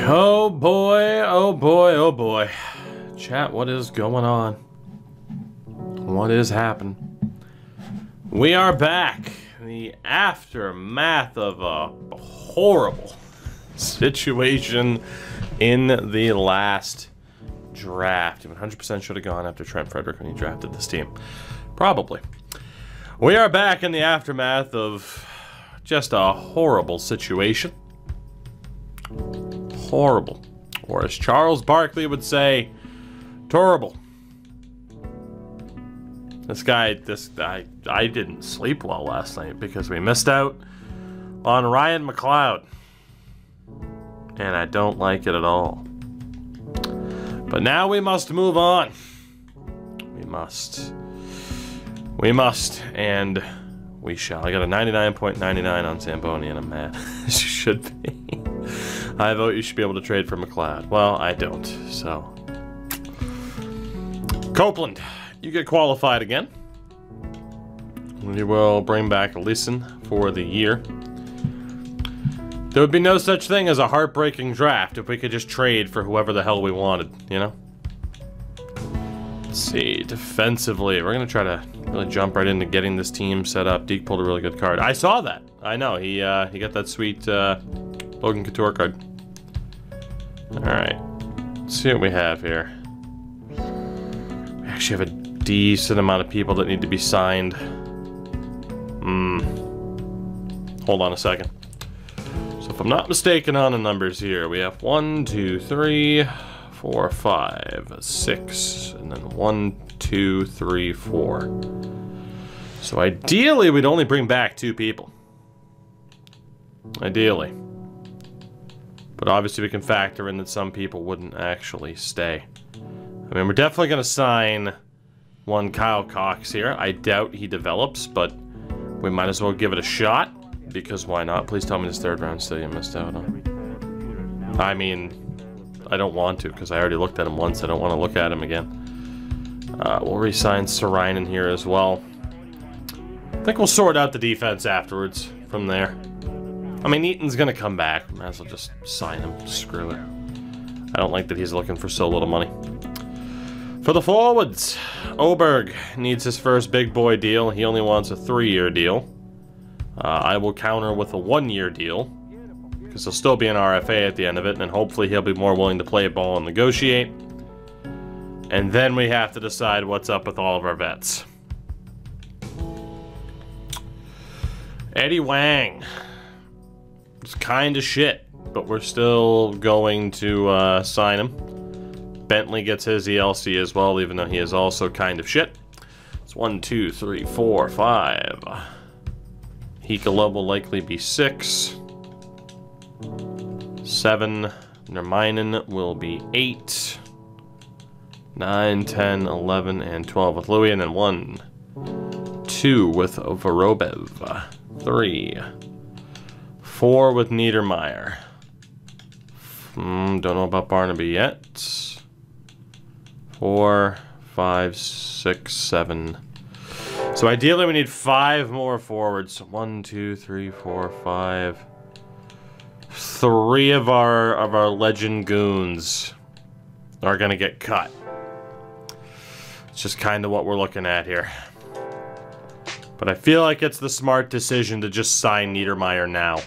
Oh boy, oh boy, oh boy. Chat, what is going on? What is happening? We are back. The aftermath of a horrible situation in the last draft. 100% should have gone after Trent Frederick when he drafted this team. Probably. We are back in the aftermath of just a horrible situation. Horrible. Or as Charles Barkley would say, terrible. I didn't sleep well last night because we missed out on Ryan McLeod. And I don't like it at all. But now we must move on. We must, and we shall. I got a 99.99 on Zamboni, and I'm mad. As you should be. I vote you should be able to trade for McLeod. Well, I don't, so. Copeland, you get qualified again. We will bring back Leeson for the year. There would be no such thing as a heartbreaking draft if we could just trade for whoever the hell we wanted, you know? Let's see, defensively, we're going to try to really jump right into getting this team set up. Deke pulled a really good card. I saw that. I know, he got that sweet Logan Couture card. Alright, let's see what we have here. We actually have a decent amount of people that need to be signed. Hold on a second. So if I'm not mistaken on the numbers here, we have 1, 2, 3, 4, 5, 6, and then 1, 2, 3, 4. So ideally, we'd only bring back 2 people. Ideally. But obviously we can factor in that some people wouldn't actually stay. I mean, we're definitely going to sign one Kyle Cox here. I doubt he develops, but we might as well give it a shot. Because why not? Please tell me this third round still you missed out on. I mean, I don't want to because I already looked at him once. I don't want to look at him again. We'll re-sign Sarinen here as well. I think we'll sort out the defense afterwards from there. I mean, Eaton's going to come back. Might as well just sign him. Screw it. I don't like that he's looking for so little money. For the forwards, Oberg needs his first big boy deal. He only wants a 3-year deal. I will counter with a 1-year deal, because he'll still be an RFA at the end of it, and hopefully he'll be more willing to play ball and negotiate. And then we have to decide what's up with all of our vets. Eddie Wang. It's kind of shit, but we're still going to sign him. Bentley gets his ELC as well, even though he is also kind of shit. It's 1, 2, 3, 4, 5. Hikala will likely be 6. 7. Nerminen will be 8. 9, 10, 11, and 12 with Louis. And then 1, 2 with Vorobyev. 3. 4 with Niedermeyer. Don't know about Barnaby yet. 4, 5, 6, 7. So ideally we need 5 more forwards. 1, 2, 3, 4, 5. 3 of our legend goons are gonna get cut. It's just kind of what we're looking at here. But I feel like it's the smart decision to just sign Niedermeyer now.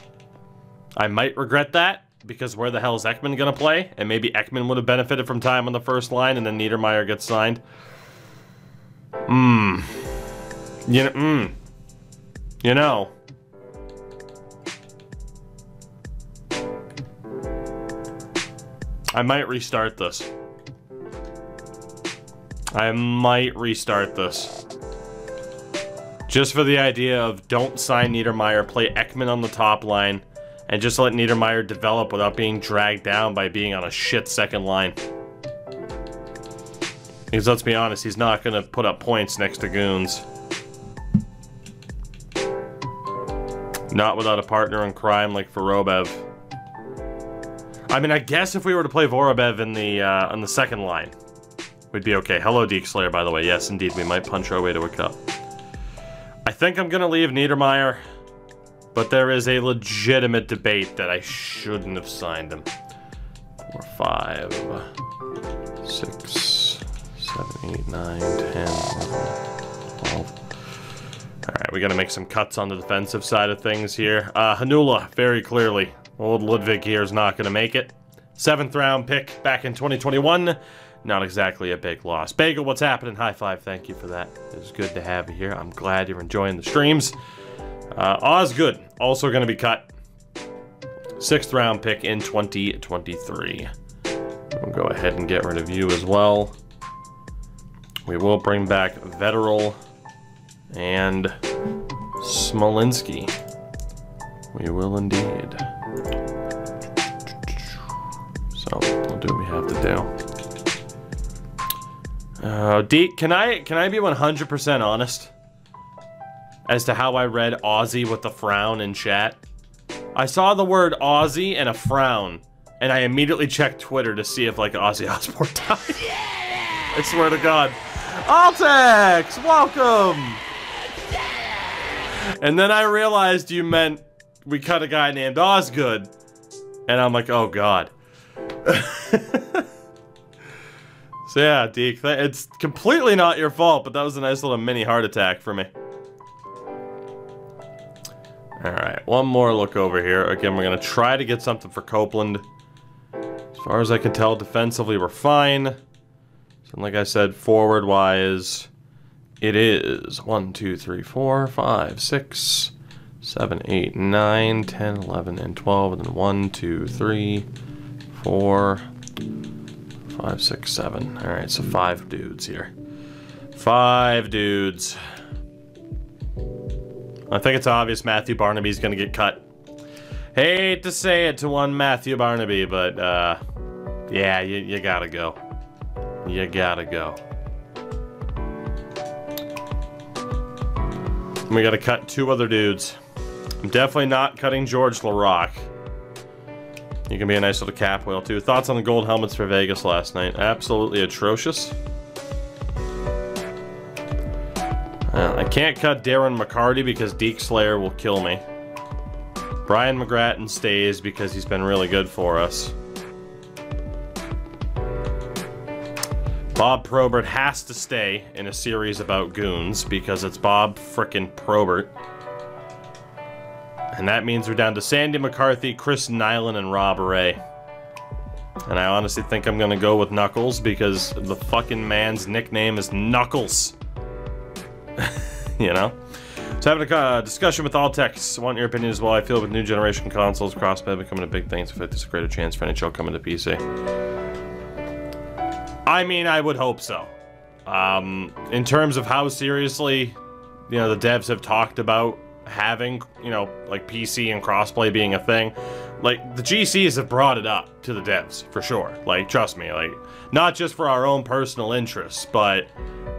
I might regret that, because where the hell is Ekman gonna play? And maybe Ekman would have benefited from time on the first line, and then Niedermeyer gets signed. You know. I might restart this. Just for the idea of don't sign Niedermeyer, play Ekman on the top line, and just let Niedermeyer develop without being dragged down by being on a shit second line. Because let's be honest, he's not going to put up points next to goons. Not without a partner in crime like Vorobyev. I mean, I guess if we were to play Vorobyev in the on the second line, we'd be okay. Hello, Deke Slayer, by the way. Yes, indeed, we might punch our way to a cup. I think I'm gonna leave Niedermeyer, but there is a legitimate debate that I shouldn't have signed him. 4, 5, 6, 7, 8, 9, 10, 11, 12. Alright, we gotta make some cuts on the defensive side of things here. Hanula, very clearly. Old Ludwig here is not gonna make it. 7th round pick back in 2021. Not exactly a big loss. Bagel, what's happening? High five, thank you for that. It was good to have you here. I'm glad you're enjoying the streams. Osgood, also gonna be cut. 6th round pick in 2023. We'll go ahead and get rid of you as well. We will bring back Vetterl and Smolinski. We will indeed. So we'll do what we have to do. Deke, can I be 100% honest as to how I read Aussie with the frown in chat? I saw the word Aussie and a frown, and I immediately checked Twitter to see if, like, Ozzy Osbourne died. I swear to God. Altex, welcome! And then I realized you meant we cut a guy named Osgood, and I'm like, oh God. So yeah, Deke, it's completely not your fault, but that was a nice little mini heart attack for me. Alright, one more look over here. Again, we're going to try to get something for Copeland. As far as I can tell, defensively, we're fine. So like I said, forward-wise, it is 1, 2, 3, 4, 5, 6, 7, 8, 9, 10, 11, and 12. And then 1, 2, 3, 4, 5, 6, 7. Alright, so 5 dudes here. 5 dudes. I think it's obvious Matthew Barnaby's gonna get cut. Hate to say it to one Matthew Barnaby, but, yeah, you gotta go. You gotta go. We gotta cut 2 other dudes. I'm definitely not cutting George Larocque. You can be a nice little cap whale, too. Thoughts on the gold helmets for Vegas last night? Absolutely atrocious. I can't cut Darren McCarty because Deke Slayer will kill me. Brian McGrattan stays because he's been really good for us. Bob Probert has to stay in a series about goons because it's Bob frickin' Probert. And that means we're down to Sandy McCarthy, Chris Nyland, and Rob Ray. And I honestly think I'm gonna go with Knuckles because the fucking man's nickname is Knuckles. You know? So having a discussion with Altex. I want your opinion as well. I feel with new generation consoles, crossplay becoming a big thing, so there's a greater chance for NHL coming to PC. I mean, I would hope so. In terms of how seriously, you know, the devs have talked about having, you know, like PC and crossplay being a thing, like the GCs have brought it up to the devs for sure. Like, trust me, like not just for our own personal interests, but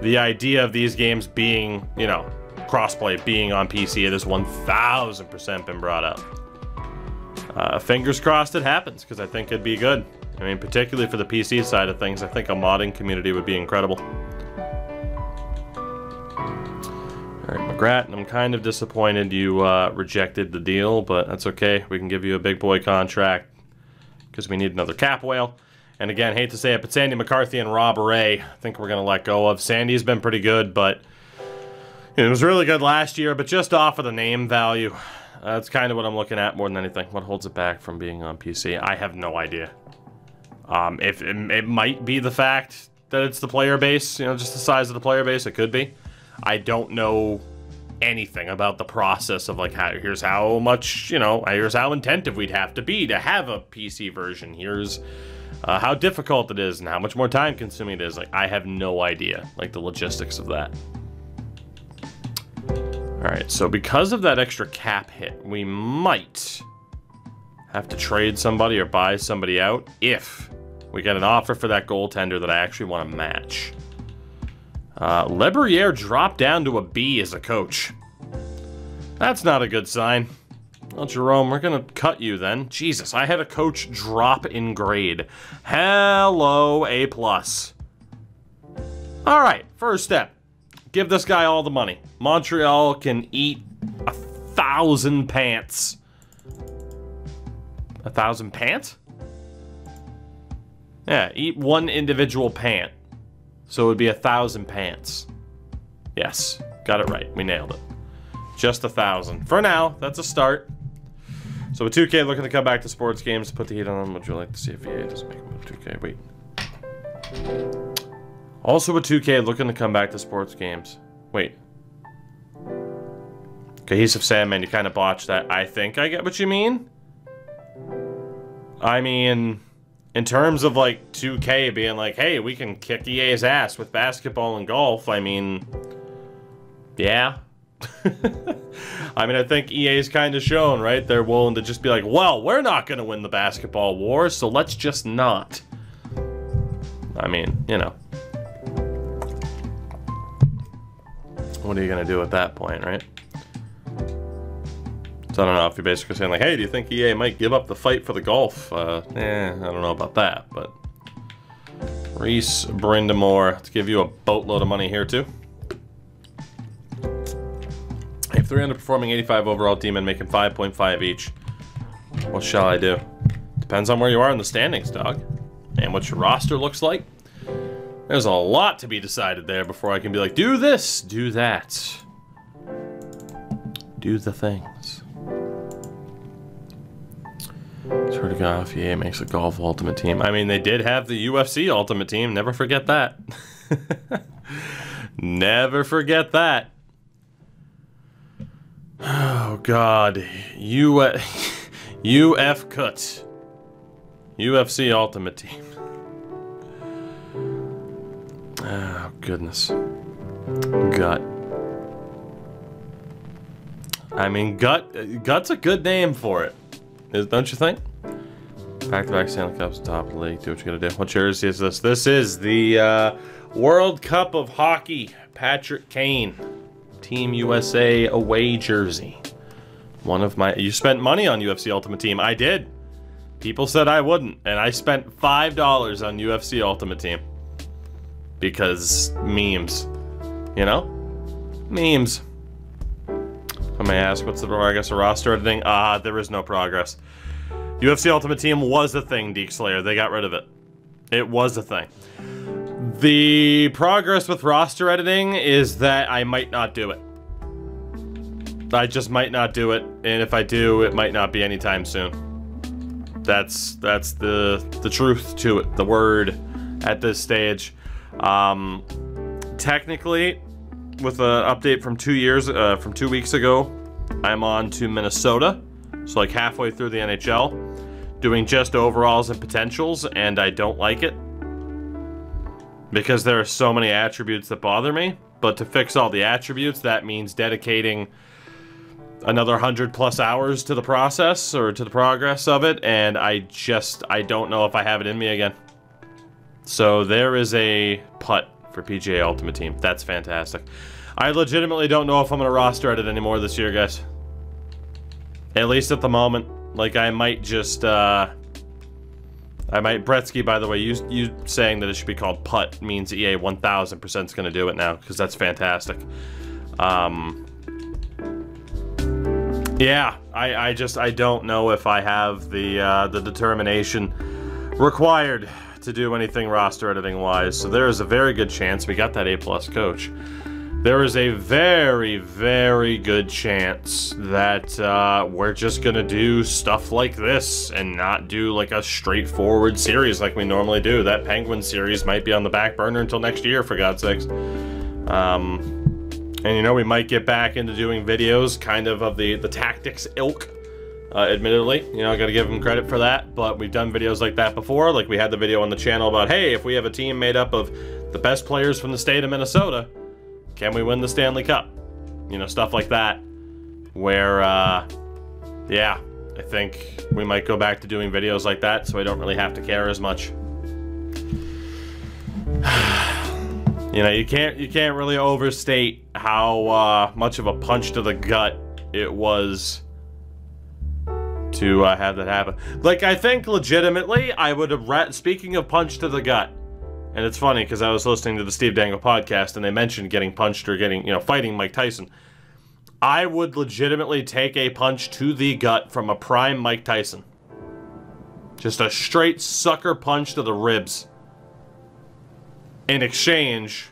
the idea of these games being, you know, crossplay being on PC, it has 1000% been brought up. Fingers crossed it happens, because I think it'd be good. I mean, particularly for the PC side of things, I think a modding community would be incredible. Alright, McGrath, I'm kind of disappointed you rejected the deal, but that's okay. We can give you a big boy contract, because we need another cap whale. And again, hate to say it, but Sandy McCarthy and Rob Ray, I think we're going to let go of. Sandy's been pretty good, but it was really good last year, but just off of the name value. That's kind of what I'm looking at more than anything. What holds it back from being on PC? I have no idea. If it might be the fact that it's the player base, you know, just the size of the player base, it could be. I don't know anything about the process of, like, here's how much, you know, here's how intensive we'd have to be to have a PC version. Here's how difficult it is and how much more time consuming it is. Like, I have no idea, like, the logistics of that. Alright, so because of that extra cap hit, we might have to trade somebody or buy somebody out if we get an offer for that goaltender that I actually want to match. Lebriere dropped down to a B as a coach. That's not a good sign. Well, Jerome, we're gonna cut you then. Jesus, I had a coach drop in grade. Hello, A+. Alright, first step. Give this guy all the money. Montreal can eat 1,000 pants. 1,000 pants? Yeah, eat one individual pant. So it would be 1,000 pants. Yes, got it right. We nailed it. Just 1,000. For now, that's a start. So with 2K looking to come back to sports games, put the heat on them. Would you like to see if EA doesn't make a move? 2K, wait. Also with 2K looking to come back to sports games. Wait. Cohesive Sandman, you kind of botched that. I think I get what you mean. I mean, in terms of like 2K being like, hey, we can kick EA's ass with basketball and golf, I mean, yeah. I mean, I think EA's kind of shown, right? They're willing to just be like, well, we're not going to win the basketball war, so let's just not. I mean, you know. What are you going to do at that point, right? So I don't know if you're basically saying like, hey, do you think EA might give up the fight for the golf? I don't know about that, but... Reese Brindamore, let's give you a boatload of money here too. I have 3 underperforming 85 overall demon making 5.5 each. What shall I do? Depends on where you are in the standings, dog. And what your roster looks like. There's a lot to be decided there before I can be like, do this, do that. Do the things. Swear to God, if EA makes a golf ultimate team. I mean, they did have the UFC ultimate team. Never forget that. Never forget that. Oh, God. UF Cut. UFC ultimate team. Oh, goodness. Gut. I mean, Gut's a good name for it. Don't you think? Back-to-back Stanley Cups, top of the league. Do what you gotta do. What jersey is this? This is the World Cup of Hockey. Patrick Kane. Team USA away jersey. One of my... You spent money on UFC Ultimate Team. I did. People said I wouldn't. And I spent $5 on UFC Ultimate Team. Because memes. You know? Memes. I may ask, what's the progress of roster editing? There is no progress. UFC Ultimate Team was a thing, Deke Slayer. They got rid of it. It was a thing. The progress with roster editing is that I might not do it. I just might not do it, and if I do, it might not be anytime soon. That's the truth to it, the word at this stage. Technically, with an update from 2 weeks ago, I'm on to Minnesota, so like halfway through the NHL, doing just overalls and potentials, and I don't like it because there are so many attributes that bother me. But to fix all the attributes, that means dedicating another 100+ hours to the process or to the progress of it, and I don't know if I have it in me again. So there is a putt for PGA Ultimate Team. That's fantastic. I legitimately don't know if I'm gonna roster edit anymore this year, guys. At least at the moment. Like, I might just, Bretsky, by the way, you saying that it should be called putt means EA 1000% is gonna do it now, because that's fantastic. Yeah, I don't know if I have the determination required to do anything roster editing wise. So there is a very good chance we got that A+ coach. There is a very, very good chance that we're just gonna do stuff like this and not do like a straightforward series like we normally do. That Penguin series might be on the back burner until next year, for God's sakes. And you know, we might get back into doing videos kind of the tactics ilk. Admittedly, you know, I gotta give them credit for that, but we've done videos like that before. Like, we had the video on the channel about, hey, if we have a team made up of the best players from the state of Minnesota, can we win the Stanley Cup? You know, stuff like that. Where, yeah, I think we might go back to doing videos like that so I don't really have to care as much. You know, you can't really overstate how much of a punch to the gut it was to have that happen. Like, I think legitimately I would have speaking of punch to the gut, and it's funny because I was listening to the Steve Dangle podcast and they mentioned getting punched or getting, you know, fighting Mike Tyson. I would legitimately take a punch to the gut from a prime Mike Tyson. Just a straight sucker punch to the ribs. In exchange,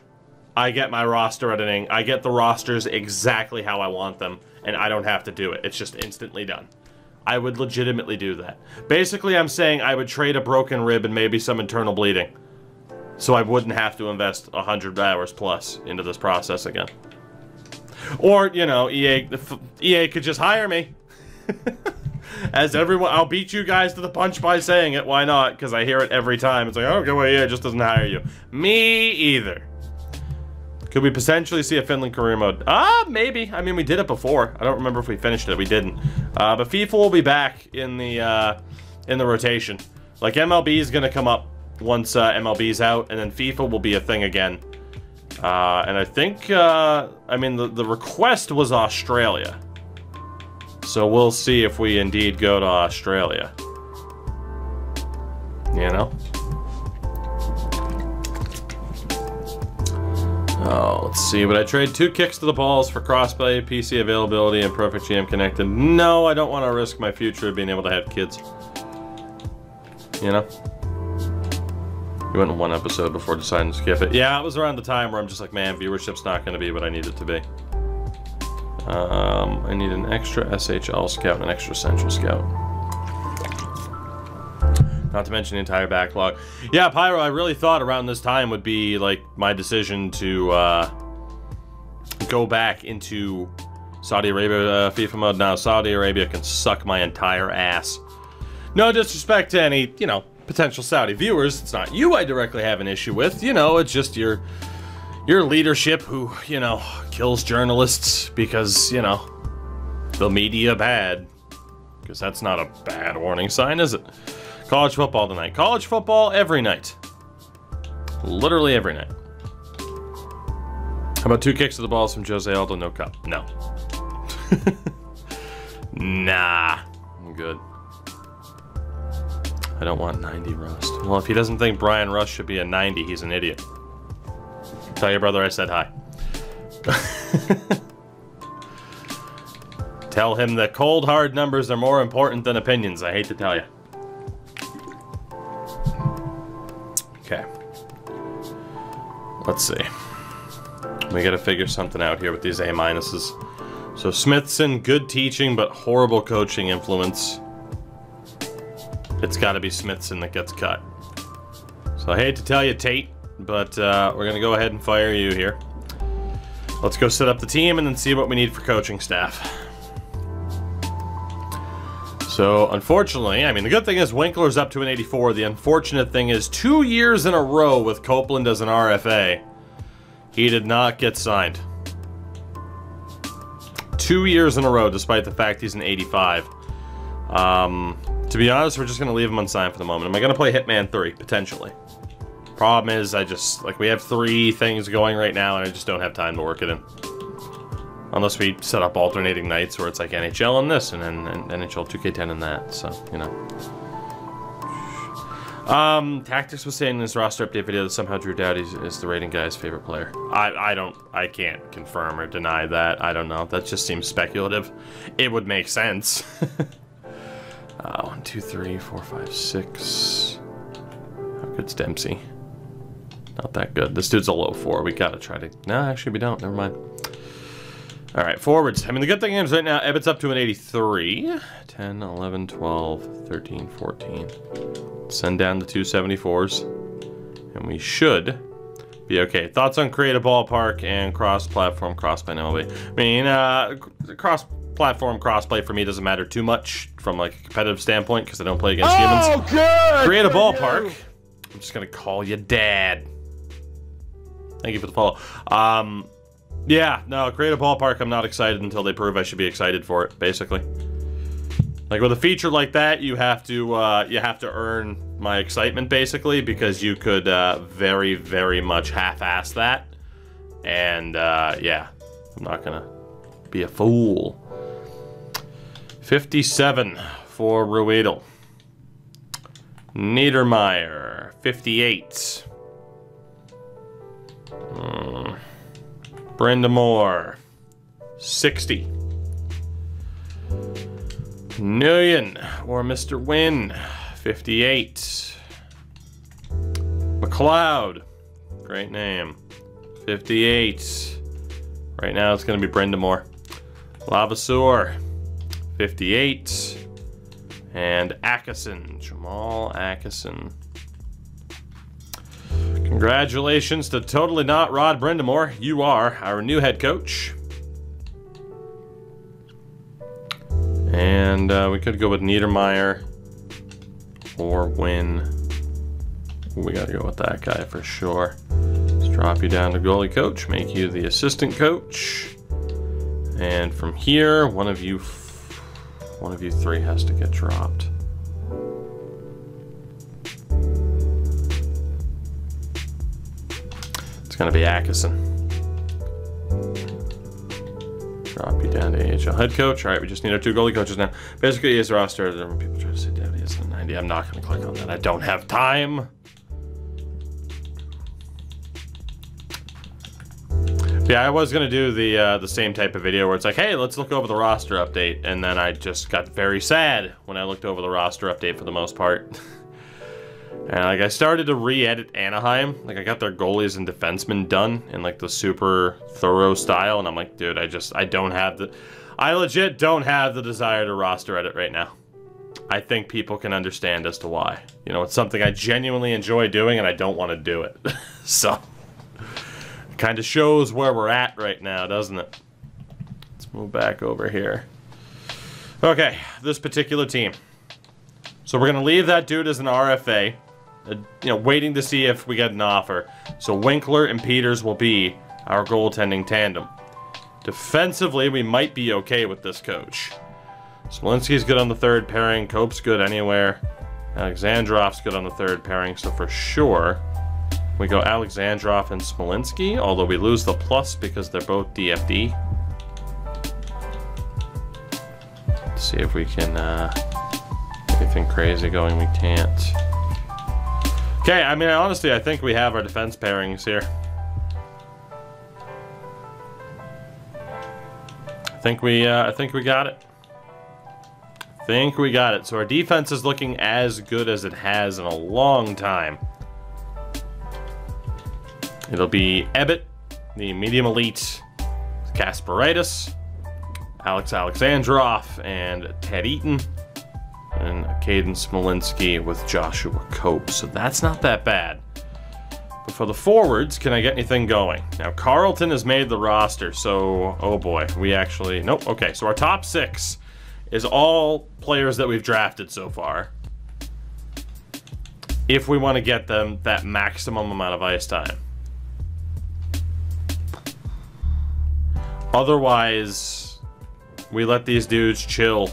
I get my roster editing. I get the rosters exactly how I want them, and I don't have to do it. It's just instantly done. I would legitimately do that. Basically, I'm saying I would trade a broken rib and maybe some internal bleeding, so I wouldn't have to invest 100 hours plus into this process again. Or, you know, EA could just hire me. As everyone, I'll beat you guys to the punch by saying it. Why not? Because I hear it every time. It's like, okay, well, EA just doesn't hire you. Me either. Could we potentially see a Finland career mode? Maybe. I mean, we did it before. I don't remember if we finished it. We didn't. But FIFA will be back in the rotation. Like, MLB is gonna come up once MLB's out, and then FIFA will be a thing again. And I think, I mean, the request was Australia. So we'll see if we indeed go to Australia. You know? Oh, let's see. Would I trade 2 kicks to the balls for crossplay, PC availability, and perfect GM connected? No, I don't want to risk my future of being able to have kids. You know? We went in 1 episode before deciding to skip it. Yeah, it was around the time where I'm just like, man, viewership's not going to be what I need it to be. I need an extra SHL scout and an extra Central scout. Not to mention the entire backlog. Yeah, Pyro, I really thought around this time would be, like, my decision to, go back into Saudi Arabia FIFA mode. Now, Saudi Arabia can suck my entire ass. No disrespect to any, you know, potential Saudi viewers. It's not you I directly have an issue with. You know, it's just your leadership who, you know, kills journalists because, you know, the media bad. Because that's not a bad warning sign, is it? College football tonight. College football every night. Literally every night. How about 2 kicks to the balls from Jose Aldo? No cup. No. Nah. I'm good. I don't want 90 Rust. Well, if he doesn't think Brian Rust should be a 90, he's an idiot. Tell your brother I said hi. Tell him that cold, hard numbers are more important than opinions. I hate to tell you. Okay. Let's see. We gotta figure something out here with these A-minuses. So Smithson, good teaching, but horrible coaching influence. It's gotta be Smithson that gets cut. So I hate to tell you, Tate, but we're gonna go ahead and fire you here. Let's go set up the team and then see what we need for coaching staff. So, unfortunately, I mean, the good thing is Winkler's up to an 84. The unfortunate thing is 2 years in a row with Copeland as an RFA, he did not get signed. 2 years in a row, despite the fact he's an 85. To be honest, we're just going to leave him unsigned for the moment. Am I going to play Hitman 3? Potentially. Problem is, we have 3 things going right now, and I just don't have time to work it in. Unless we set up alternating nights where it's like NHL and this, and then NHL 2K10 and that, so, you know. Tactics was saying in his roster update video that somehow Drew Doughty is the rating guy's favorite player. I can't confirm or deny that. I don't know. That just seems speculative. It would make sense. 1, 2, 3, 4, 5, 6. How good's Dempsey? Not that good. This dude's a low 4. We gotta try to... No, actually we don't. Never mind. Alright, forwards. I mean, the good thing is right now, Ebbett's up to an 83. 10, 11, 12, 13, 14. Send down the 274s. And we should be okay. Thoughts on Creative Ballpark and cross-platform crossplay now? I mean, cross-platform crossplay for me doesn't matter too much from like a competitive standpoint because I don't play against humans. Oh, good! Creative Ballpark. I'm just gonna call you Dad. Thank you for the follow. Yeah, no, Creative Ballpark, I'm not excited until they prove I should be excited for it, basically. Like, with a feature like that, you have to earn my excitement, basically, because you could very, very much half-ass that. And, yeah, I'm not gonna be a fool. 57 for Ruedel. Niedermeyer, 58. Brenda Moore, 60. Nguyen, or Mr. Wynn, 58. McLeod. Great name. 58. Right now it's going to be Brindamore. Lavasaur. 58. And Atkinson. Jamal Atkinson. Congratulations to Totally Not Rod Brindamore. You are our new head coach. And we could go with Niedermeyer or Wynn. We gotta go with that guy for sure. Let's drop you down to goalie coach, make you the assistant coach. And from here, one of you three has to get dropped. It's gonna be Atkinson. Drop you down to AHL head coach. All right, we just need our 2 goalie coaches now. Basically, he is the roster. People try to say Daddy is the 90. I'm not going to click on that. I don't have time. Yeah, I was going to do the same type of video where it's like, hey, let's look over the roster update. And then I just got very sad when I looked over the roster update for the most part. And like I started to re-edit Anaheim. Like I got their goalies and defensemen done in like the super thorough style, and I'm like, dude, I legit don't have the desire to roster edit right now. I think people can understand as to why. You know, it's something I genuinely enjoy doing and I don't want to do it. So it kind of shows where we're at right now, doesn't it? Let's move back over here. Okay, this particular team. So we're gonna leave that dude as an RFA. You know, waiting to see if we get an offer. So Winkler and Peters will be our goaltending tandem. Defensively, we might be okay with this coach. Smolinski's good on the 3rd pairing. Cope's good anywhere. Alexandrov's good on the 3rd pairing. So for sure, we go Alexandrov and Smolinski. Although we lose the plus because they're both DFD. Let's see if we can anything crazy going. We can't. Okay, I mean, honestly, I think we have our defense pairings here. I think we got it. I think we got it. So our defense is looking as good as it has in a long time. It'll be Ebbett, the medium elite, Kasparaitis, Alex Alexandrov, and Ted Eaton. And Caden Smolinski with Joshua Cope. So that's not that bad. But for the forwards, can I get anything going? Now, Carlton has made the roster, so... Oh boy, we actually... Nope, okay. So our top 6 is all players that we've drafted so far. If we want to get them that maximum amount of ice time. Otherwise, we let these dudes chill.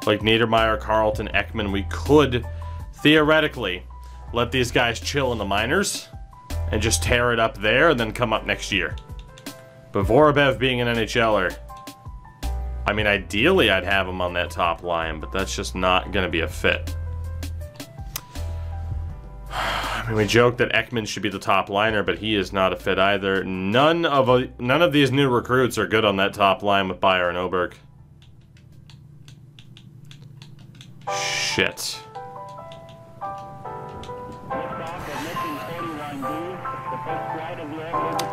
Like Niedermeyer, Carlton, Ekman, we could, theoretically, let these guys chill in the minors and just tear it up there and then come up next year. But Vorobyev being an NHLer, I mean, ideally I'd have him on that top line, but that's just not going to be a fit. I mean, we joke that Ekman should be the top liner, but he is not a fit either. None of these new recruits are good on that top line with Bayer and Oberg. Shit.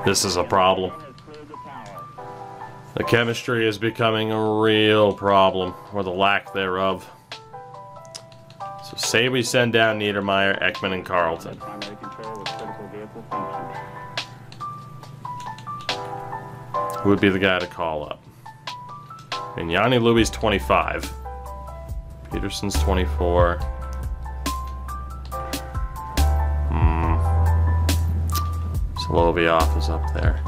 This is a problem. The chemistry is becoming a real problem, or the lack thereof. So say we send down Niedermeyer, Ekman, and Carlton. Who would be the guy to call up? And Yanni Louis 25. Peterson's 24. Solovyov is up there.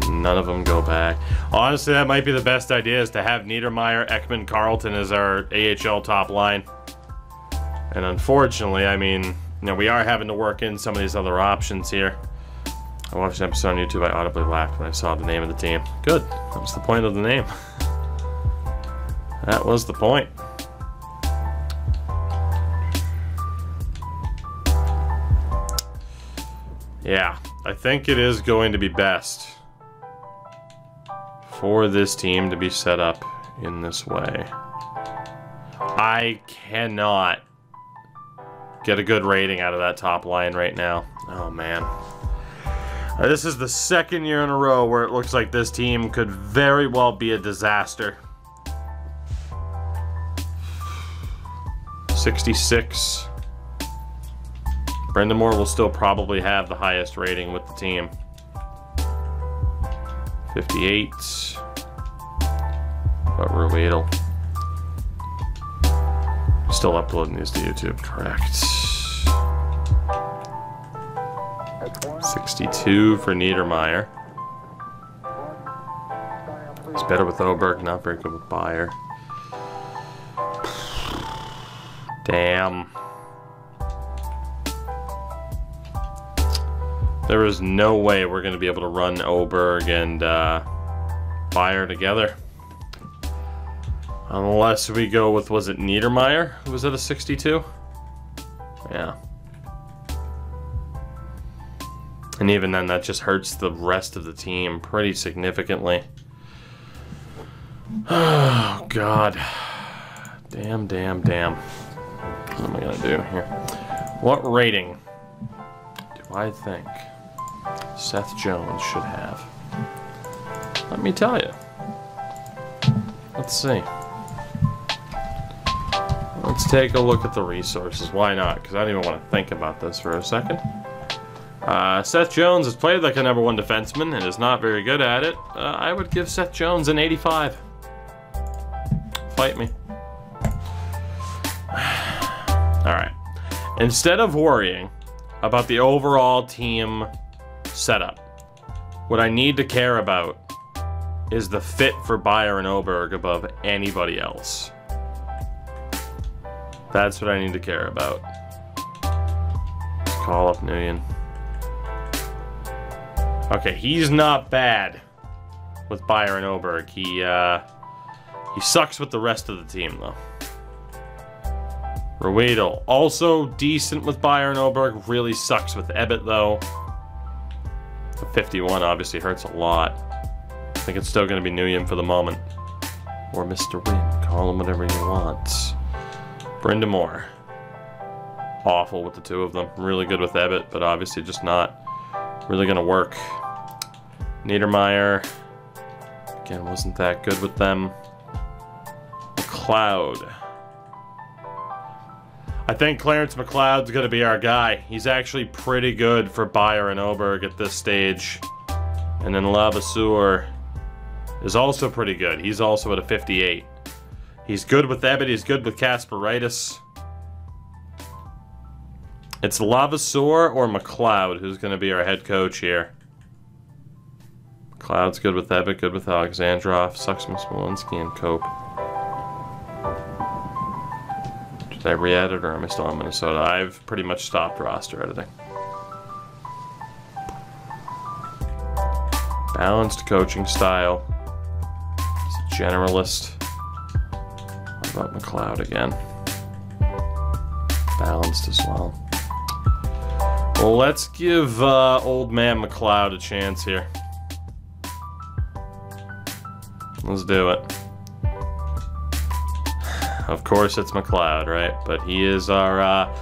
None of them go back. Honestly, that might be the best idea, is to have Niedermeyer, Ekman, Carlton as our AHL top line. And unfortunately, I mean, you know, we are having to work in some of these other options here. I watched an episode on YouTube. I audibly laughed when I saw the name of the team. Good. That was the point of the name. That was the point. Yeah, I think it is going to be best for this team to be set up in this way. I cannot get a good rating out of that top line right now. Oh, man. This is the second year in a row where it looks like this team could very well be a disaster. 66. Brendan Moore will still probably have the highest rating with the team. 58. But Ruedel. Still uploading these to YouTube, correct. 62 for Niedermeyer. He's better with Oberg, not very good with Bayer. Damn. There is no way we're going to be able to run Oberg and Bayer together. Unless we go with, was it Niedermeyer? Was it a 62? Yeah. And even then, that just hurts the rest of the team pretty significantly. Oh, God. Damn, damn, damn. What am I going to do here? What rating do I think Seth Jones should have? Let me tell you. Let's see. Let's take a look at the resources. Why not? Because I don't even want to think about this for a second. Seth Jones has played like a #1 defenseman and is not very good at it. I would give Seth Jones an 85. Fight me. Alright. Instead of worrying about the overall team setup, what I need to care about is the fit for Bayer and Oberg above anybody else. That's what I need to care about. Let's call up Nguyen. Okay, he's not bad with Bayer and Oberg. He sucks with the rest of the team, though. Ruedel, also decent with Bayer and Oberg. Really sucks with Ebbett, though. The 51 obviously hurts a lot. I think it's still going to be Nguyen for the moment. Or Mr. Wynn. Call him whatever you want. Brendan Moore. Awful with the two of them. Really good with Ebbett, but obviously just not really going to work. Niedermeyer. Again, wasn't that good with them. McLeod. I think Clarence McLeod's going to be our guy. He's actually pretty good for Bayer and Oberg at this stage. And then Lavasseur is also pretty good. He's also at a 58. He's good with Ebbett. He's good with Kasparaitis. It's Lavasseur or McLeod who's going to be our head coach here. McLeod's good with Ebbett, good with Alexandrov. Sucks with Smolinski and Cope. Did I re-edit or am I still on Minnesota? I've pretty much stopped roster editing. Balanced coaching style. He's a generalist. What about McLeod again? Balanced as well. Well, let's give old man McLeod a chance here. Let's do it. Of course it's McLeod, right? But he is our,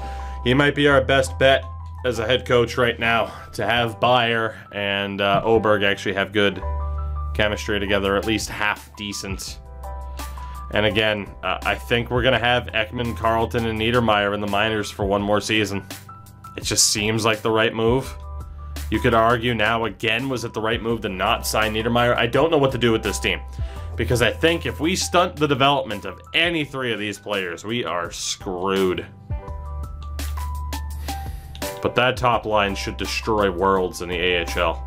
he might be our best bet as a head coach right now. To have Bayer and Oberg actually have good chemistry together, at least half decent. And again, I think we're going to have Ekman, Carlton, and Niedermeyer in the minors for one more season. It just seems like the right move. You could argue now again, was it the right move to not sign Niedermeyer? I don't know what to do with this team. Because I think if we stunt the development of any three of these players, we are screwed. But that top line should destroy worlds in the AHL.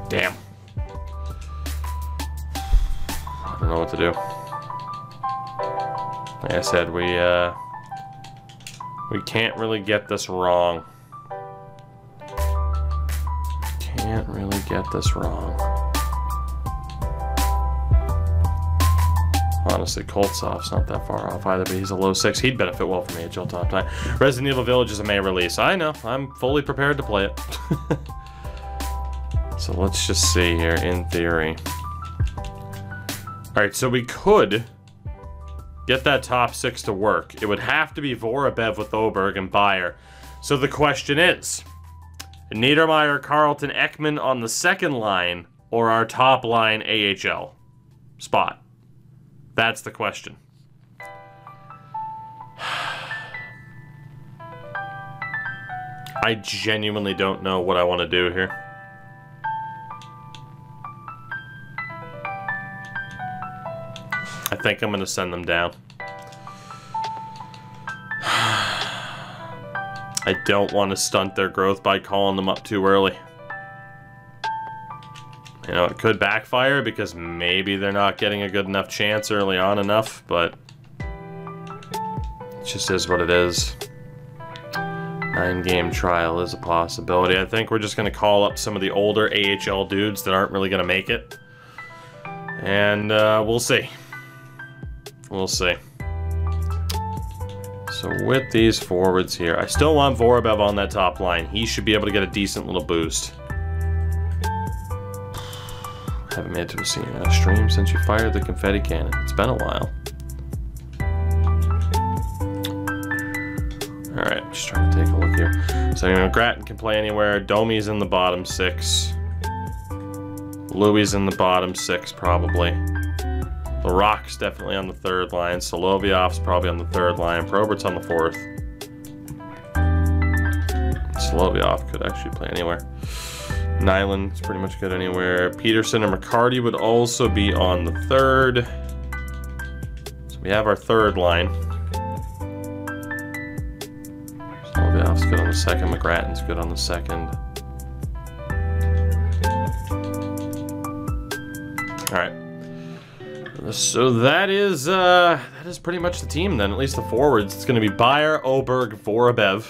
Damn. I don't know what to do. Like I said, we can't really get this wrong. Can't really get this wrong. Honestly, Koltsov's not that far off either, but he's a low 6. He'd benefit well from AHL top 9. Resident Evil Village is a May release. I know. I'm fully prepared to play it. So let's just see here, in theory. Alright, so we could get that top 6 to work. It would have to be Vorobyev with Oberg and Bayer. So the question is, Niedermeyer, Carlton, Ekman on the second line, or our top line AHL spot? That's the question. I genuinely don't know what I want to do here. I think I'm going to send them down. I don't want to stunt their growth by calling them up too early. You know, it could backfire because maybe they're not getting a good enough chance early on enough, but it just is what it is. 9-game trial is a possibility. I think we're just going to call up some of the older AHL dudes that aren't really going to make it. And we'll see. We'll see. So with these forwards here, I still want Vorobyev on that top line. He should be able to get a decent little boost. Haven't made it to a senior stream since you fired the confetti cannon. It's been a while. Alright, just trying to take a look here. So, you know, Grattan can play anywhere. Domi's in the bottom 6. Louis in the bottom 6, probably. The Rock's definitely on the 3rd line. Solovyov's probably on the 3rd line. Probert's on the 4th. Solovyov could actually play anywhere. Nyland's pretty much good anywhere. Peterson and McCarty would also be on the 3rd. So we have our 3rd line. Solovyov's good on the 2nd. McGrattan's good on the 2nd. Alright. So that is pretty much the team then, at least the forwards. It's going to be Bayer, Oberg, Vorobyev,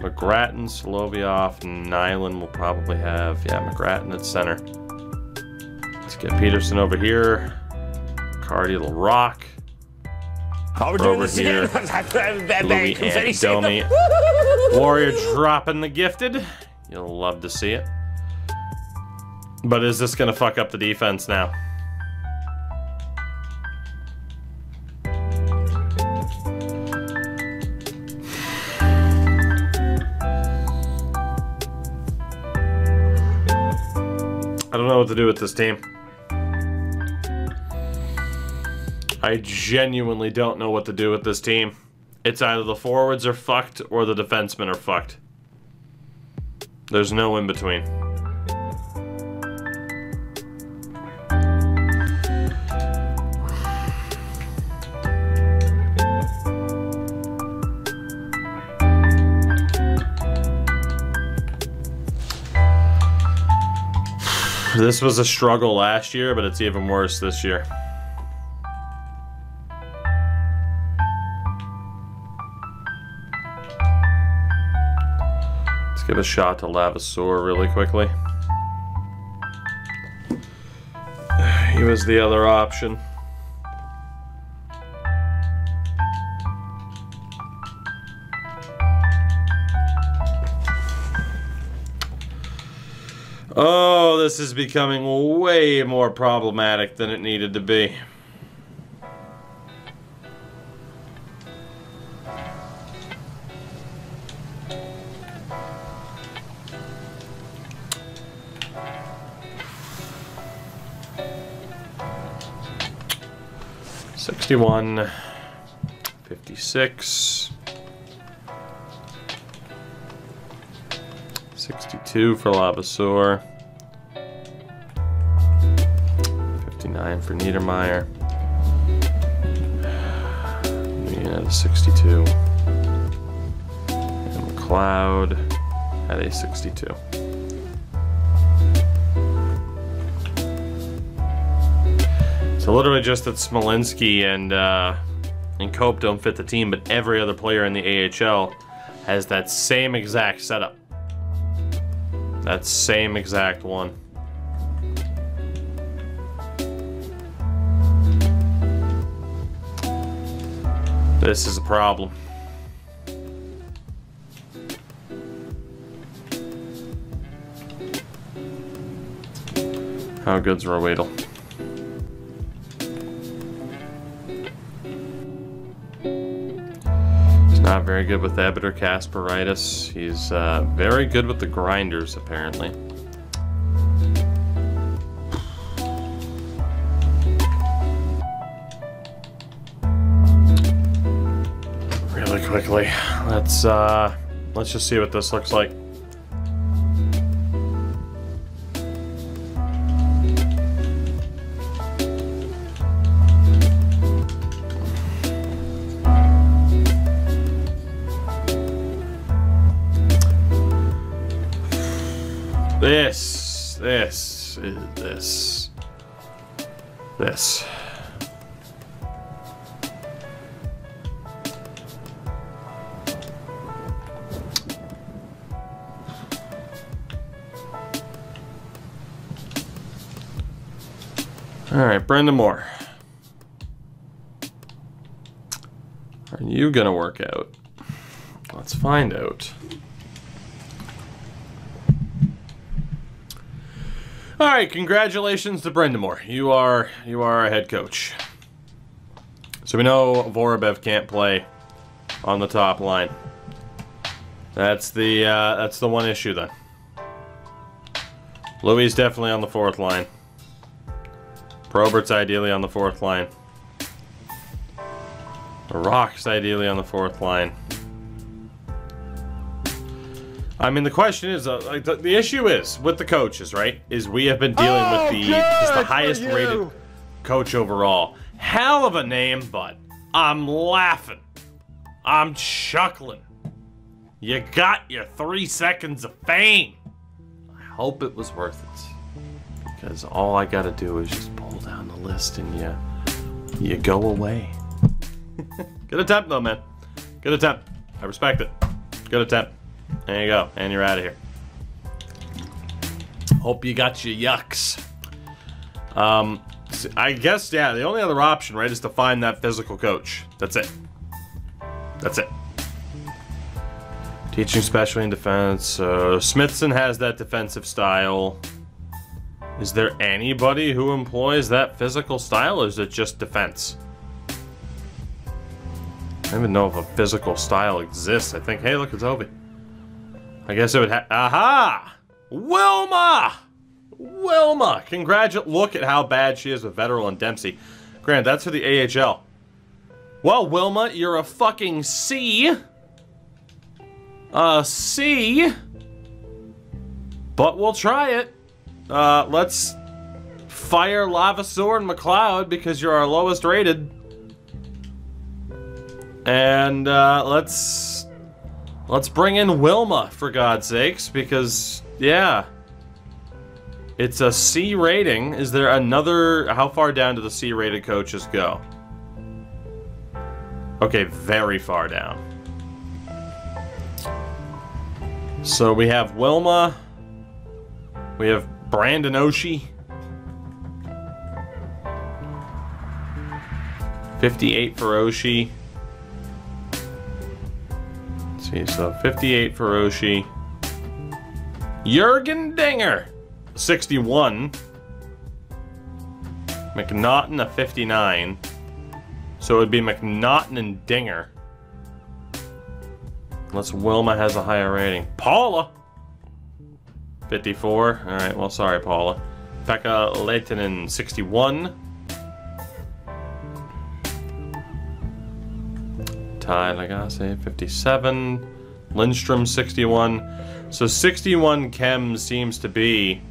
McGrattan, Solovyov, Nyland will probably have, yeah, McGrattan at center. Let's get Peterson over here. McCarty will rock. Over here. Louis and Domi. Warrior dropping the gifted. You'll love to see it. But is this going to fuck up the defense now? I don't know what to do with this team. I genuinely don't know what to do with this team. It's either the forwards are fucked or the defensemen are fucked. There's no in between. This was a struggle last year, but it's even worse this year. Let's give a shot to Levasseur really quickly. He was the other option. Oh, this is becoming way more problematic than it needed to be. $61, $56, $62 for Levasseur, $59 for Niedermeyer, yeah, the 62, and McLeod at a 62. So literally just that Smolinski and Cope don't fit the team, but every other player in the AHL has that same exact setup. That same exact one. This is a problem. How good's Roedel? Not very good with Ebit or Kasperitis. He's very good with the grinders, apparently. Really quickly, let's just see what this looks like. This. All right, Brendan Moore. Are you gonna work out? Let's find out. All right, congratulations to Brendan Moore. You are a head coach. So we know Vorobyev can't play on the top line. That's the one issue then. Louis is definitely on the fourth line. Probert's ideally on the fourth line. Rock's ideally on the fourth line. I mean, the question is, like, the issue is with the coaches, right? Is we have been dealing with just the highest rated coach overall. Hell of a name, but I'm laughing. I'm chuckling. You got your 3 seconds of fame. I hope it was worth it, because all I gotta do is just pull down the list and you go away. Good attempt, though, man. Good attempt. I respect it. Good attempt. There you go, and you're out of here. Hope you got your yucks. I guess, yeah, the only other option, right, is to find that physical coach. That's it. That's it. Teaching specialty in defense. So Smithson has that defensive style. Is there anybody who employs that physical style, or is it just defense? I don't even know if a physical style exists. I think, hey, look, it's Ovi. I guess it would aha! Wilma! Wilma! Look at how bad she is with Vetterl and Dempsey. Grant, that's for the AHL. Well, Wilma, you're a fucking C. C. But we'll try it. Let's fire Lavaseur and McLeod because you're our lowest rated. And, Let's bring in Wilma, for God's sakes, because, yeah. It's a C rating. Is there another... How far down do the C-rated coaches go? Okay, very far down. So we have Wilma. We have Brandon Oshie. 58 for Oshie. See, so 58 for Oshie. Jurgen Dinger, 61. McNaughton, a 59. So it would be McNaughton and Dinger. Unless Wilma has a higher rating. Paula, 54. All right, well, sorry, Paula. Pekka Lehtinen, 61. Ty Lagasse, 57. Lindstrom, 61. So 61 Chem seems to be...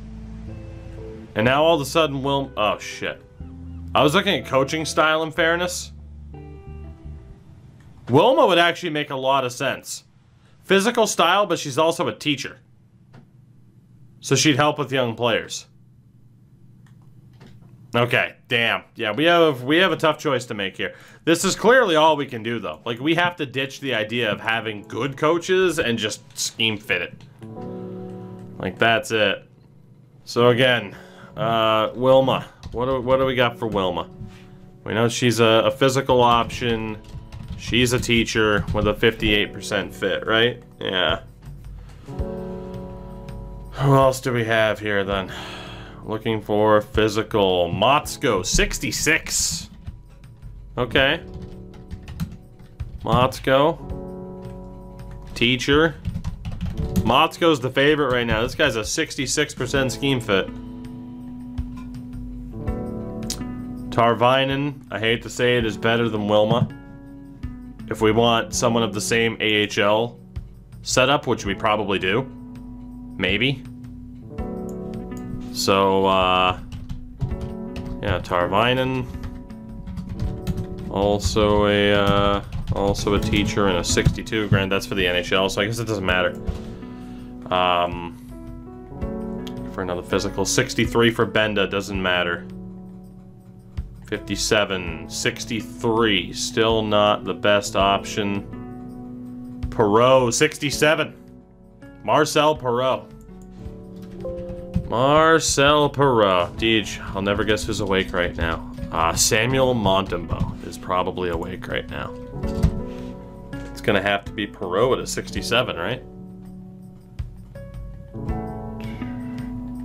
And now all of a sudden oh, shit. I was looking at coaching style, in fairness. Wilma would actually make a lot of sense. Physical style, but she's also a teacher. So she'd help with young players. Okay, damn. Yeah, we have a tough choice to make here. This is clearly all we can do, though. Like, we have to ditch the idea of having good coaches and just scheme fit it. Like, that's it. So again, Wilma. What do we got for Wilma? We know she's a physical option. She's a teacher with a 58% fit, right? Yeah. Who else do we have here, then? Looking for physical. Motzko, 66. Okay. Motzko. Teacher. Motzko's the favorite right now. This guy's a 66% scheme fit. Tarvinen, I hate to say it, is better than Wilma. If we want someone of the same AHL setup, which we probably do. Maybe. So, yeah, Tarvinen. Also a teacher and a 62 grand. That's for the NHL, so I guess it doesn't matter. For another physical. 63 for Benda, doesn't matter. 57, 63, still not the best option. Perreault, 67. Marcel Perreault. Marcel Perreault. Deej, I'll never guess who's awake right now. Samuel Montembeault is probably awake right now. It's gonna have to be Perreault at a 67, right?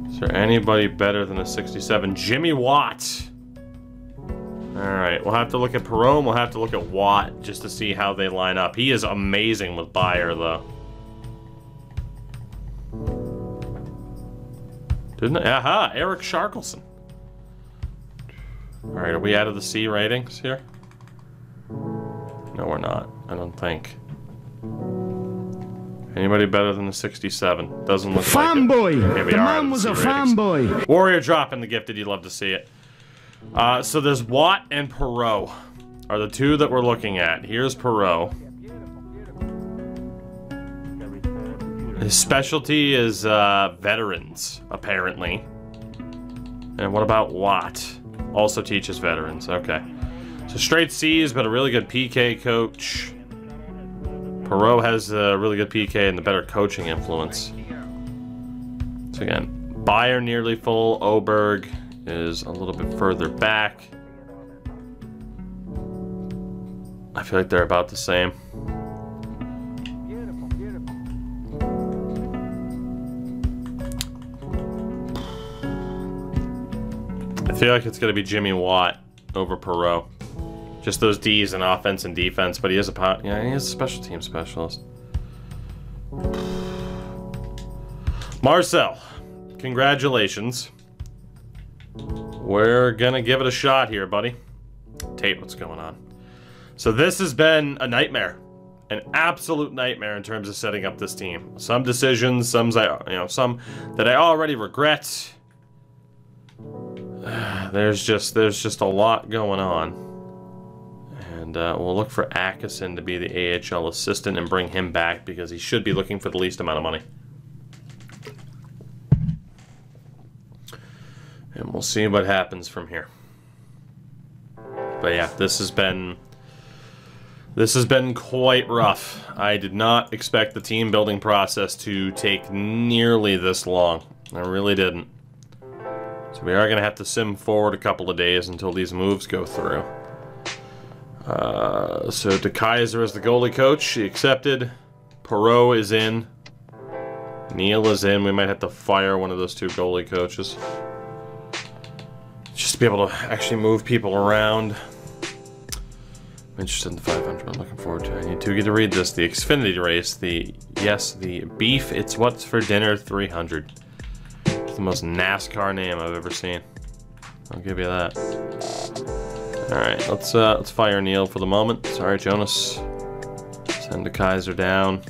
Is there anybody better than a 67? Jimmy Watt. Alright, we'll have to look at Perreault and we'll have to look at Watt just to see how they line up. He is amazing with Bayer, though. Didn't I? Aha! Eric Sharkelson. Alright, are we out of the C ratings here? No, we're not. I don't think. Anybody better than the 67? Doesn't look like it. Fanboy! The man was a fanboy! Warrior dropping the gifted, you'd love to see it. So there's Watt and Perreault are the two that we're looking at. Here's Perreault. His specialty is veterans, apparently. And what about Watt? Also teaches veterans, okay. So straight C's, but a really good PK coach. Perreault has a really good PK and the better coaching influence. So again, Bayer nearly full, Oberg is a little bit further back. I feel like they're about the same. I feel like it's going to be Jimmy Watt over Perreault. Just those D's in offense and defense, but he is a special team specialist. Marcel, congratulations. We're gonna give it a shot here, buddy. Tate, what's going on? So this has been a nightmare. An absolute nightmare in terms of setting up this team. Some decisions, some that I already regret. There's just a lot going on. And we'll look for Atkinson to be the AHL assistant and bring him back because he should be looking for the least amount of money. And we'll see what happens from here. But yeah, this has been quite rough. I did not expect the team building process to take nearly this long. I really didn't. So we are going to have to sim forward a couple of days until these moves go through. So De Kaiser is the goalie coach. She accepted. Perreault is in. Neil is in. We might have to fire one of those two goalie coaches. Just to be able to actually move people around. I'm interested in the 500. I'm looking forward to it. I need to get to read this. The Xfinity race. The beef. It's what's for dinner 300. It's the most NASCAR name I've ever seen. I'll give you that. All right, let's fire Neil for the moment. Sorry, Jonas. Send De Kaiser down.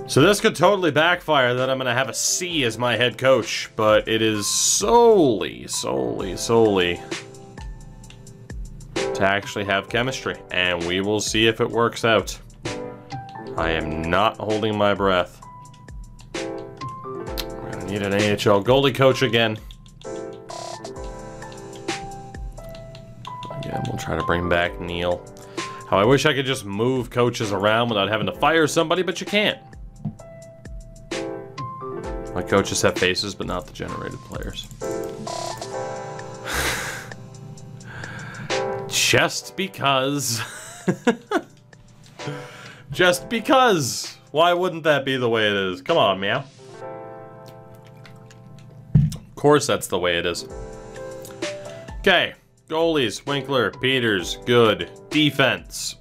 So this could totally backfire that I'm going to have a C as my head coach, but it is solely to actually have chemistry, and we will see if it works out. I am not holding my breath. We're going to need an AHL goalie coach again. Again, we'll try to bring back Neil. How I wish I could just move coaches around without having to fire somebody, but you can't. My coaches have faces, but not the generated players. Just because. Just because. Why wouldn't that be the way it is? Come on, meow. Of course that's the way it is. Okay. Goalies. Winkler. Peters. Good. Defense.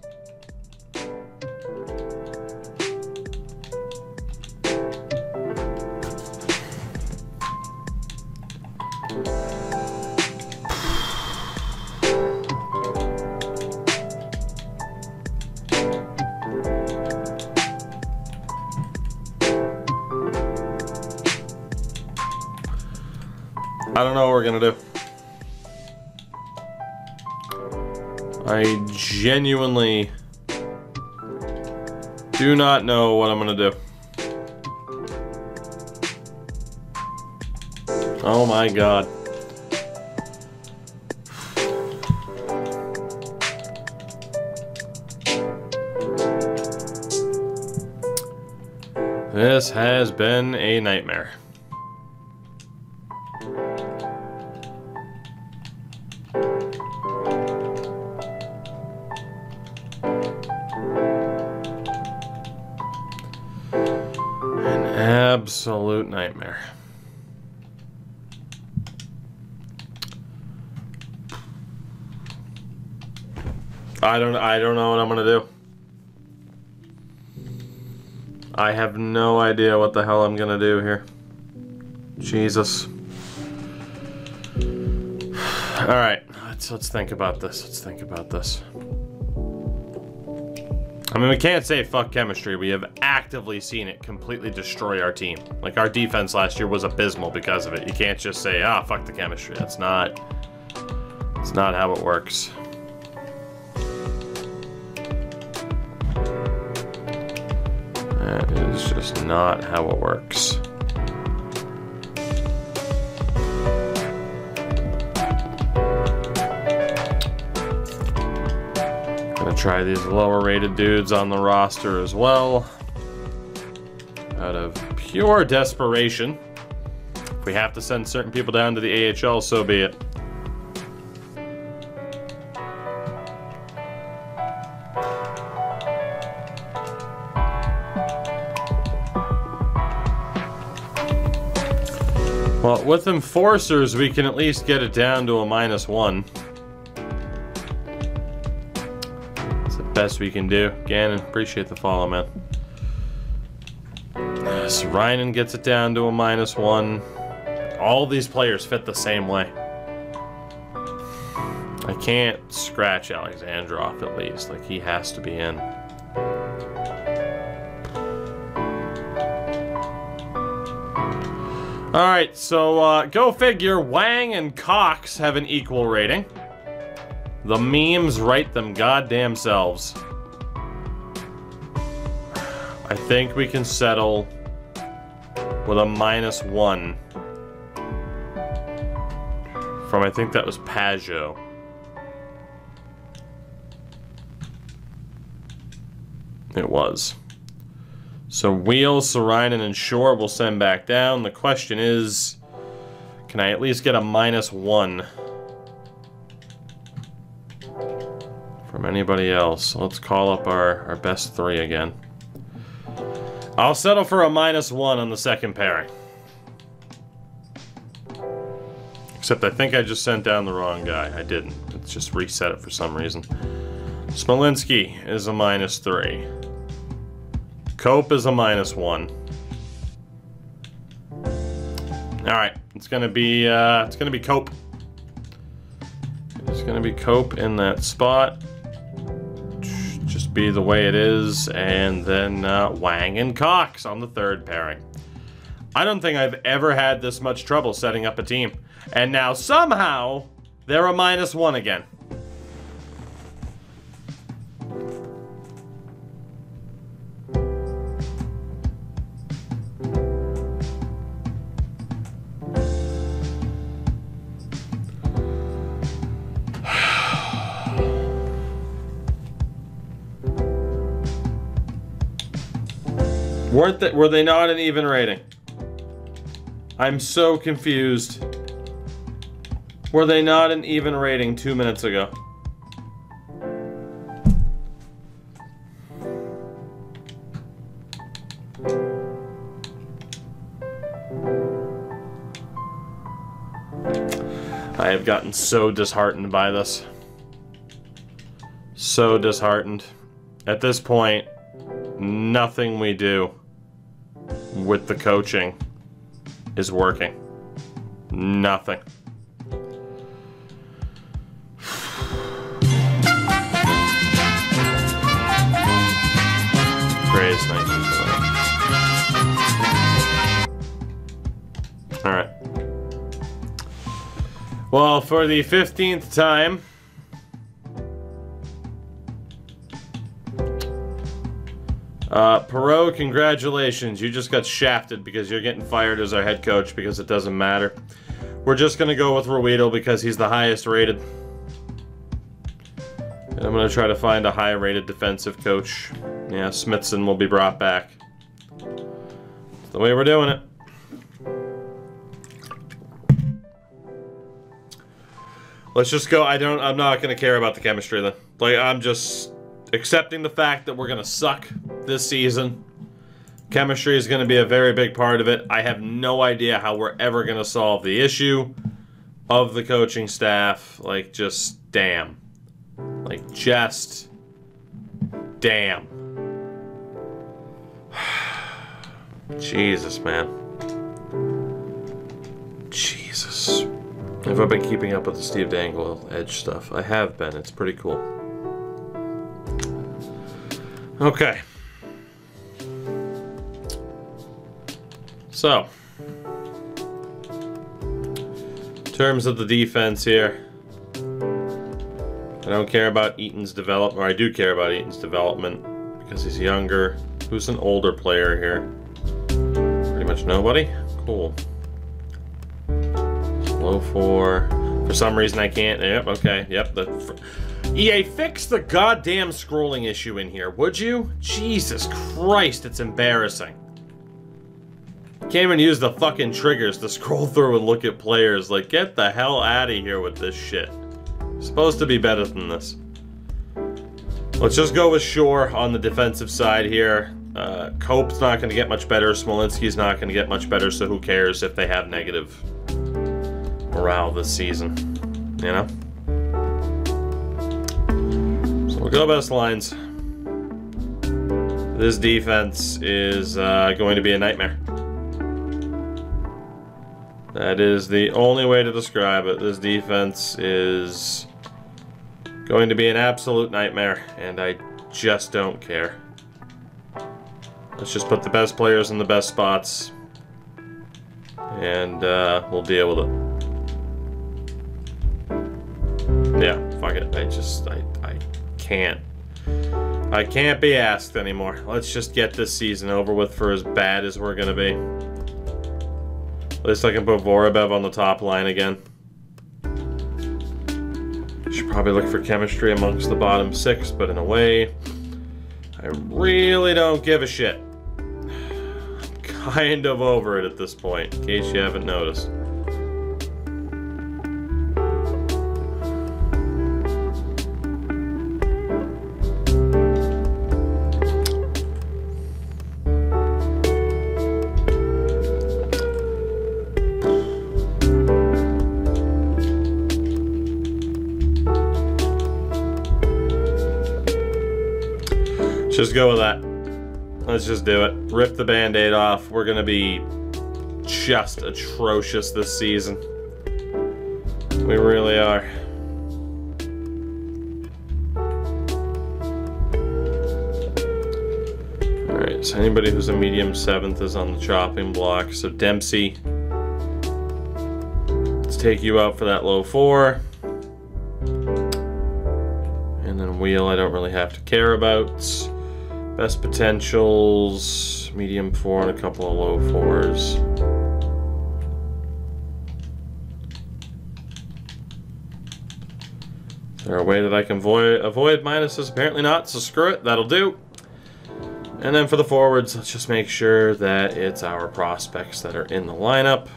I don't know what we're gonna do. I genuinely do not know what I'm gonna do. Oh my god. This has been a nightmare. An absolute nightmare. I don't know what I'm gonna do. I have no idea what the hell I'm gonna do here. Jesus. Alright, let's think about this. Let's think about this. I mean, we can't say fuck chemistry. We have actively seen it completely destroy our team. Like, our defense last year was abysmal because of it. You can't just say, ah, fuck the chemistry. That's not how it works. That is just not how it works. Gonna try these lower rated dudes on the roster as well. Out of pure desperation. If we have to send certain people down to the AHL, so be it. Well, with enforcers, we can at least get it down to a -1. That's the best we can do. Gannon, appreciate the follow, man. So Reinen gets it down to a -1. All these players fit the same way. I can't scratch Alexandrov at least. Like, he has to be in. Alright, so go figure, Wang and Cox have an equal rating. The memes write them goddamn selves. I think we can settle with a -1 from, I think that was Pajot. It was. So Wheel, Sarainen, and Shore will send back down. The question is, can I at least get a -1 from anybody else? Let's call up our best 3 again. I'll settle for a -1 on the second pairing. Except I think I just sent down the wrong guy. I didn't. It's just reset it for some reason. Smolinski is a -3. Cope is a -1. Alright, it's gonna be Cope. It's gonna be Cope in that spot. Just be the way it is, and then Wang and Cox on the third pairing. I don't think I've ever had this much trouble setting up a team. And now somehow they're a -1 again. Were they not an even rating? I'm so confused. Were they not an even rating 2 minutes ago? I have gotten so disheartened by this. So disheartened. At this point, nothing we do with the coaching is working. Nothing. Grace, thank you for that. Alright. Well, for the 15th time, Perot, congratulations. You just got shafted because you're getting fired as our head coach because it doesn't matter. We're just going to go with Ruido because he's the highest rated. And I'm going to try to find a high-rated defensive coach. Yeah, Smithson will be brought back. That's the way we're doing it. Let's just go. I'm not going to care about the chemistry then. Like, I'm just accepting the fact that we're going to suck this season. Chemistry is going to be a very big part of it. I have no idea how we're ever going to solve the issue of the coaching staff. Like, just damn. Like, just damn. Jesus, man. Jesus. Have I been keeping up with the Steve Dangle Edge stuff? I have been. It's pretty cool. Okay. So, in terms of the defense here, I don't care about Eaton's development, or I do care about Eaton's development because he's younger. Who's an older player here? Pretty much nobody? Cool. Low 4. For some reason I can't. Yep, okay. Yep. EA, fix the goddamn scrolling issue in here, would you? Jesus Christ, it's embarrassing. Can't even use the fucking triggers to scroll through and look at players. Like, get the hell out of here with this shit. Supposed to be better than this. Let's just go with Shore on the defensive side here. Cope's not going to get much better. Smolinski's not going to get much better, so who cares if they have negative morale this season, you know? So we'll go best lines. This defense is going to be a nightmare. That is the only way to describe it. This defense is going to be an absolute nightmare, and I just don't care. Let's just put the best players in the best spots, and we'll deal with it. Yeah, fuck it. I can't. I can't be asked anymore. Let's just get this season over with for as bad as we're gonna be. At least I can put Vorobev on the top line again. Should probably look for chemistry amongst the bottom 6, but in a way, I really don't give a shit. I'm kind of over it at this point, in case you haven't noticed. Just go with that. Let's just do it. Rip the Band-Aid off. We're gonna be just atrocious this season. We really are. Alright, so anybody who's a medium 7th is on the chopping block. So Dempsey, let's take you out for that low 4. And then Wheel I don't really have to care about. Best potentials, medium 4 and a couple of low 4s. Is there a way that I can avoid minuses? Apparently not, so screw it, that'll do. And then for the forwards, let's just make sure that it's our prospects that are in the lineup.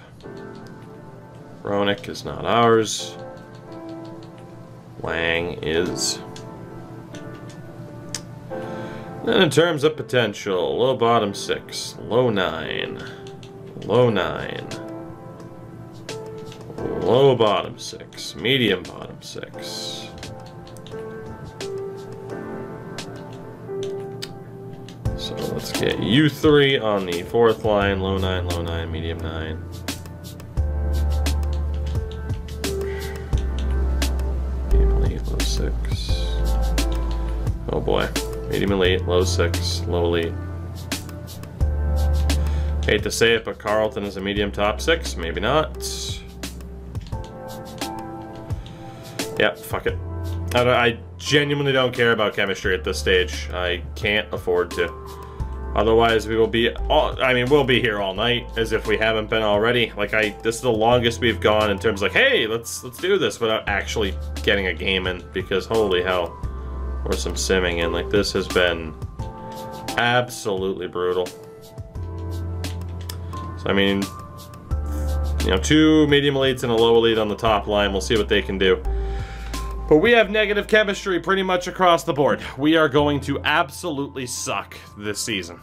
Ronick is not ours. Lang is. Then in terms of potential, low bottom 6, low 9, low 9, low bottom 6, medium bottom 6. So let's get you 3 on the 4th line, low 9, medium 9. Medium elite, low 6. Oh boy. Medium elite, low 6, low elite. Hate to say it, but Carlton is a medium top 6. Maybe not. Yeah, fuck it. I genuinely don't care about chemistry at this stage. I can't afford to. Otherwise, we will be we'll be here all night, as if we haven't been already. Like, this is the longest we've gone in terms of, like, hey, let's do this, without actually getting a game in, because holy hell, or some simming in. Like, this has been absolutely brutal. So, I mean, you know, 2 medium elites and a low elite on the top line. We'll see what they can do. But we have negative chemistry pretty much across the board. We are going to absolutely suck this season.